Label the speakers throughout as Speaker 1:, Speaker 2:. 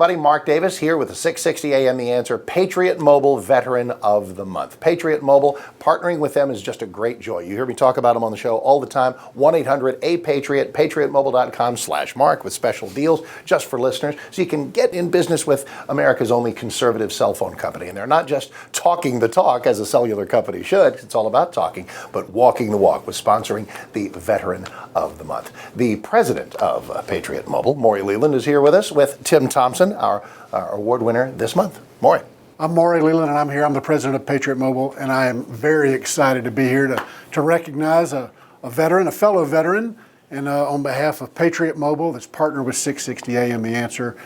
Speaker 1: everybody. Mark Davis here with the 660 AM The Answer Patriot Mobile Veteran of the Month. Patriot Mobile, partnering with them is just a great joy. You hear me talk about them on the show all the time. 1-800-A-PATRIOT, patriotmobile.com/Mark with special deals just for listeners so you can get in business with America's only conservative cell phone company. And they're not just talking the talk as a cellular company should. It's all about talking, but walking the walk with sponsoring the Veteran of the Month. The president of Patriot Mobile, Maury Leland, is here with us with Tim Thompson, our award winner this month. Maury.
Speaker 2: I'm Maury Leland, and I'm here. I'm the president of Patriot Mobile, and I am very excited to be here to recognize a veteran, a fellow veteran, and on behalf of Patriot Mobile, that's partnered with 660 AM The Answer,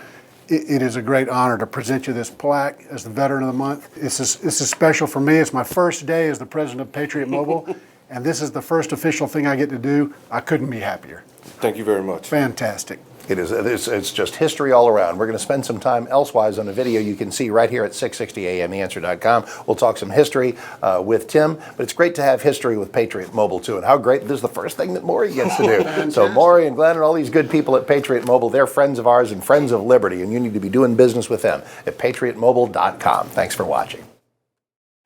Speaker 2: it is a great honor to present you this plaque as the Veteran of the Month. This is special for me. It's my first day as the president of Patriot Mobile, and this is the first official thing I get to do. I couldn't be happier.
Speaker 3: Thank you very much.
Speaker 2: Fantastic.
Speaker 1: It's just history all around. We're going to spend some time elsewise on a video you can see right here at 660amtheanswer.com. We'll talk some history with Tim, but it's great to have history with Patriot Mobile too. And how great, this is the first thing that Maury gets to do. So Maury and Glenn and all these good people at Patriot Mobile, they're friends of ours and friends of liberty, and you need to be doing business with them at patriotmobile.com. Thanks for watching.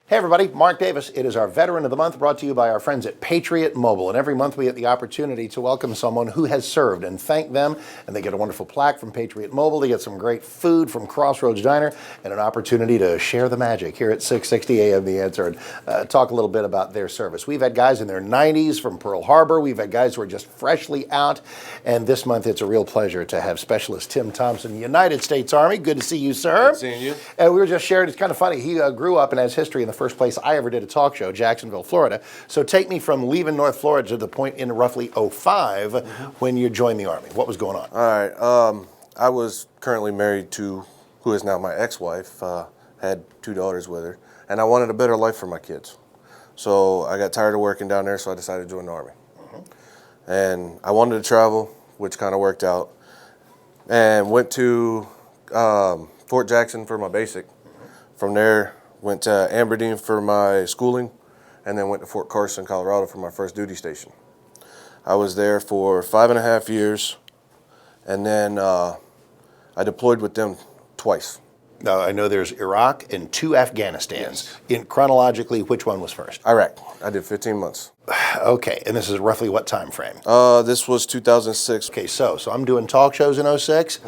Speaker 1: Hey everybody, Mark Davis. It is our Veteran of the Month brought to you by our friends at Patriot Mobile. And every month we get the opportunity to welcome someone who has served and thank them. And they get a wonderful plaque from Patriot Mobile. They get some great food from Crossroads Diner and an opportunity to share the magic here at 660 AM The Answer and talk a little bit about their service. We've had guys in their 90s from Pearl Harbor. We've had guys who are just freshly out. And this month it's a real pleasure to have Specialist Tim Thompson, United States Army. Good to see you, sir.
Speaker 3: Good seeing you.
Speaker 1: And we were just sharing, it's kind of funny. He grew up and has history in the first place I ever did a talk show, Jacksonville, Florida. So take me from leaving North Florida to the point in roughly 05 when you joined the Army. What was going on?
Speaker 3: All right. I was currently married to who is now my ex-wife. Had 2 daughters with her, and I wanted a better life for my kids. So I got tired of working down there, so I decided to join the Army. And I wanted to travel, which kind of worked out, and went to Fort Jackson for my basic. From there, went to Aberdeen for my schooling, and then went to Fort Carson, Colorado for my first duty station. I was there for 5.5 years, and then I deployed with them twice.
Speaker 1: Now, I know there's Iraq and 2 Afghanistans.
Speaker 3: Yes.
Speaker 1: In chronologically, which one was first?
Speaker 3: Iraq. I did 15 months.
Speaker 1: Okay, and this is roughly what time frame?
Speaker 3: This was 2006.
Speaker 1: Okay, so I'm doing talk shows in 06.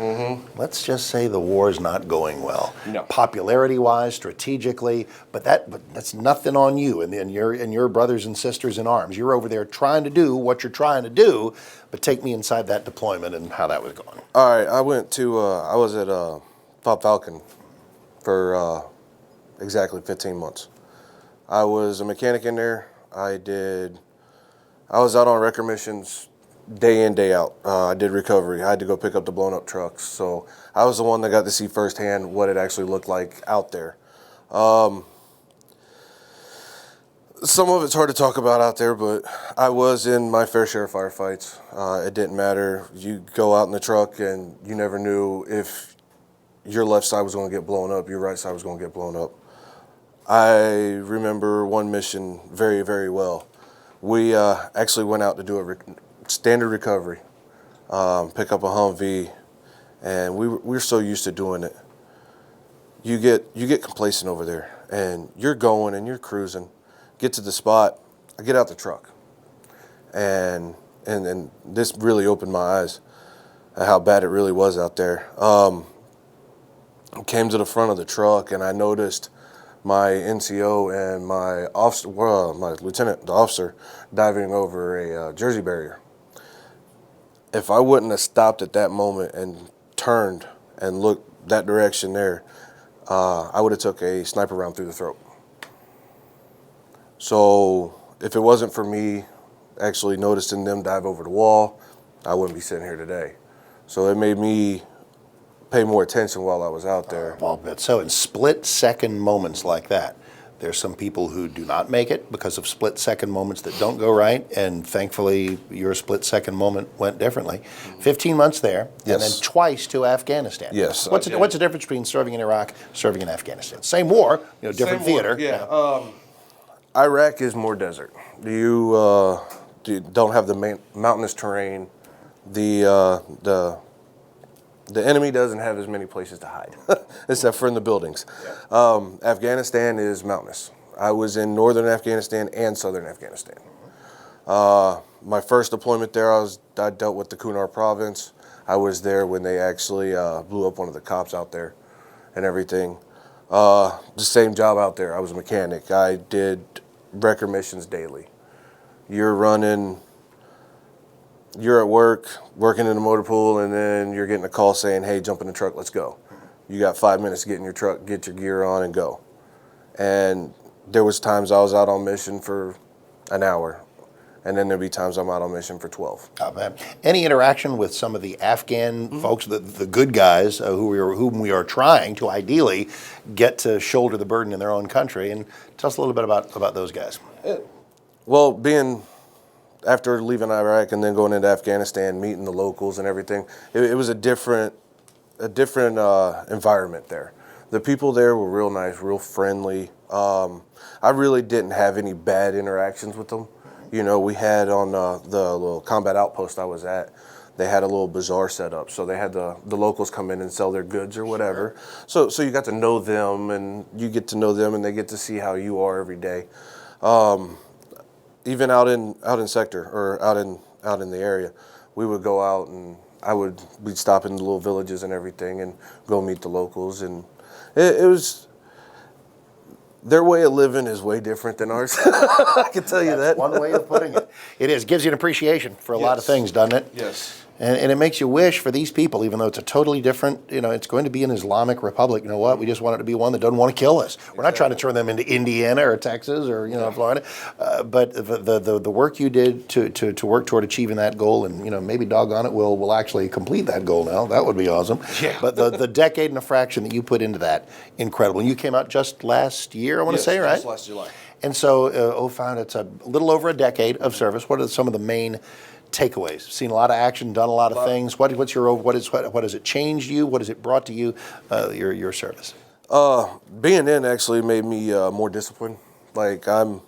Speaker 1: Let's just say the war's not going well.
Speaker 3: No.
Speaker 1: Popularity-wise, strategically, but that's nothing on you and your brothers and sisters in arms. You're over there trying to do what you're trying to do, but take me inside that deployment and how that was going.
Speaker 3: All right, I went to, I was at Bob Falcon for exactly 15 months. I was a mechanic in there. I was out on record missions day in, day out. I did recovery. I had to go pick up the blown up trucks. So I was the one that got to see firsthand what it actually looked like out there. Some of it's hard to talk about out there, but I was in my fair share of firefights. It didn't matter. You go out in the truck and you never knew if your left side was going to get blown up, your right side was going to get blown up. I remember one mission very, very well. We actually went out to do a standard recovery, pick up a Humvee, and we were so used to doing it. You get complacent over there, and you're going and you're cruising. Get to the spot, I get out the truck, and this really opened my eyes at how bad it really was out there. Came to the front of the truck, and I noticed my NCO and my officer, my lieutenant, the officer, diving over a Jersey barrier. If I wouldn't have stopped at that moment and turned and looked that direction there, I would have took a sniper round through the throat. So if it wasn't for me actually noticing them dive over the wall, I wouldn't be sitting here today. So it made me pay more attention while I was out there.
Speaker 1: Well, so in split-second moments like that, there's some people who do not make it because of split-second moments that don't go right, and thankfully your split-second moment went differently. 15 months there,
Speaker 3: Yes.
Speaker 1: and then twice to Afghanistan.
Speaker 3: Yes.
Speaker 1: What's the difference between serving in Iraq, serving in Afghanistan? Same war, different
Speaker 3: Same war,
Speaker 1: theater.
Speaker 3: yeah. Iraq is more desert. You don't have the mountainous terrain, the The enemy doesn't have as many places to hide, except for in the buildings. Afghanistan is mountainous. I was in northern Afghanistan and southern Afghanistan. My first deployment there, I dealt with the Kunar province. I was there when they actually blew up one of the cops out there and everything. The same job out there. I was a mechanic. I did record missions daily. You're at work, working in the motor pool, and then you're getting a call saying, hey, jump in the truck, let's go. You got 5 minutes to get in your truck, get your gear on, and go. And there was times I was out on mission for an hour, and then there'd be times I'm out on mission for 12.
Speaker 1: Oh, man. Any interaction with some of the Afghan folks, the good guys whom we are trying to ideally get to shoulder the burden in their own country? And tell us a little bit about those guys.
Speaker 3: Well, after leaving Iraq and then going into Afghanistan, meeting the locals and everything, it was a different environment there. The people there were real nice, real friendly. I really didn't have any bad interactions with them. You know, we had on the little combat outpost I was at, they had a little bazaar set up. So they had the locals come in and sell their goods or whatever. Sure. So you got to know them, and you get to know them, and they get to see how you are every day. Even out in sector or out in the area, we would go out and we'd stop in the little villages and everything and go meet the locals, and it was, their way of living is way different than ours. I can tell you that.
Speaker 1: One way of putting it. It is. Gives you an appreciation for a lot of things, doesn't it?
Speaker 3: Yes.
Speaker 1: And it makes you wish for these people, even though it's a totally different, it's going to be an Islamic republic. You know what? We just want it to be one that doesn't want to kill us. We're not trying to turn them into Indiana or Texas or, Florida. But the work you did to work toward achieving that goal, and, maybe doggone it, we'll actually complete that goal now. That would be awesome. Yeah. But the decade and a fraction that you put into that, incredible. And you came out just last year, I want to say, right?
Speaker 3: Just last July.
Speaker 1: And so, found it's a little over a decade of service. What are some of the main takeaways? Seen a lot of action, done a lot of things. What has it changed you? What has it brought to you? Your service.
Speaker 3: Being in actually made me more disciplined. Like I'm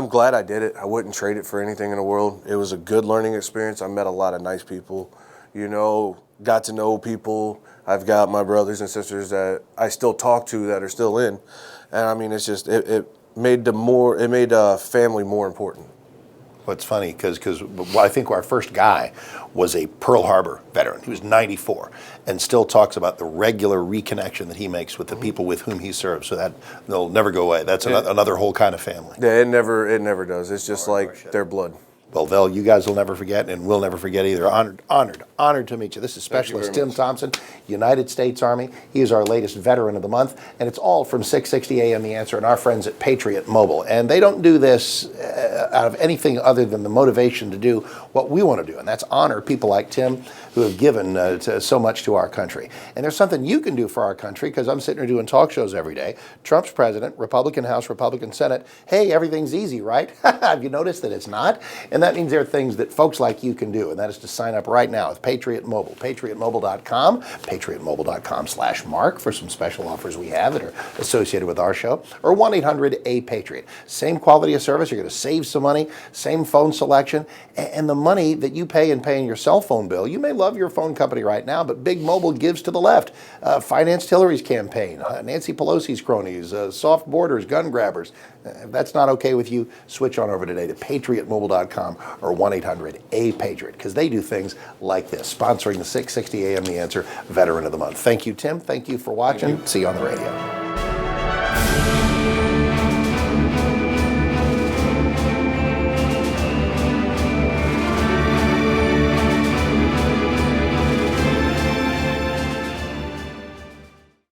Speaker 3: glad I did it. I wouldn't trade it for anything in the world. It was a good learning experience. I met a lot of nice people. Got to know people. I've got my brothers and sisters that I still talk to that are still in, and I mean it's just it made family more important.
Speaker 1: What's funny, because I think our first guy was a Pearl Harbor veteran. He was 94 and still talks about the regular reconnection that he makes with the people with whom he serves. So that they'll never go away. That's another whole kind of family.
Speaker 3: Yeah, it never does. It's just like their blood.
Speaker 1: Well, you guys will never forget, and we'll never forget either. Honored to meet you. This is Specialist Tim Thompson, United States Army. He is our latest Veteran of the Month, and it's all from 660 AM The Answer and our friends at Patriot Mobile. And they don't do this out of anything other than the motivation to do what we want to do, and that's honor people like Tim who have given so much to our country. And there's something you can do for our country, because I'm sitting here doing talk shows every day. Trump's president, Republican House, Republican Senate. Hey, everything's easy, right? Have you noticed that it's not? And that means there are things that folks like you can do, and that is to sign up right now with Patriot Mobile. PatriotMobile.com, PatriotMobile.com/Mark for some special offers we have that are associated with our show, or 1-800-A-PATRIOT. Same quality of service, you're going to save some money, same phone selection, and the money that you pay in paying your cell phone bill, you may love your phone company right now, but Big Mobile gives to the left. Financed Hillary's campaign, Nancy Pelosi's cronies, soft borders, gun grabbers. If that's not okay with you, switch on over today to PatriotMobile.com or 1-800-A-PATRIOT, because they do things like this, sponsoring the 660 AM The Answer Veteran of the Month. Thank you, Tim. Thank you for watching. See you on the radio.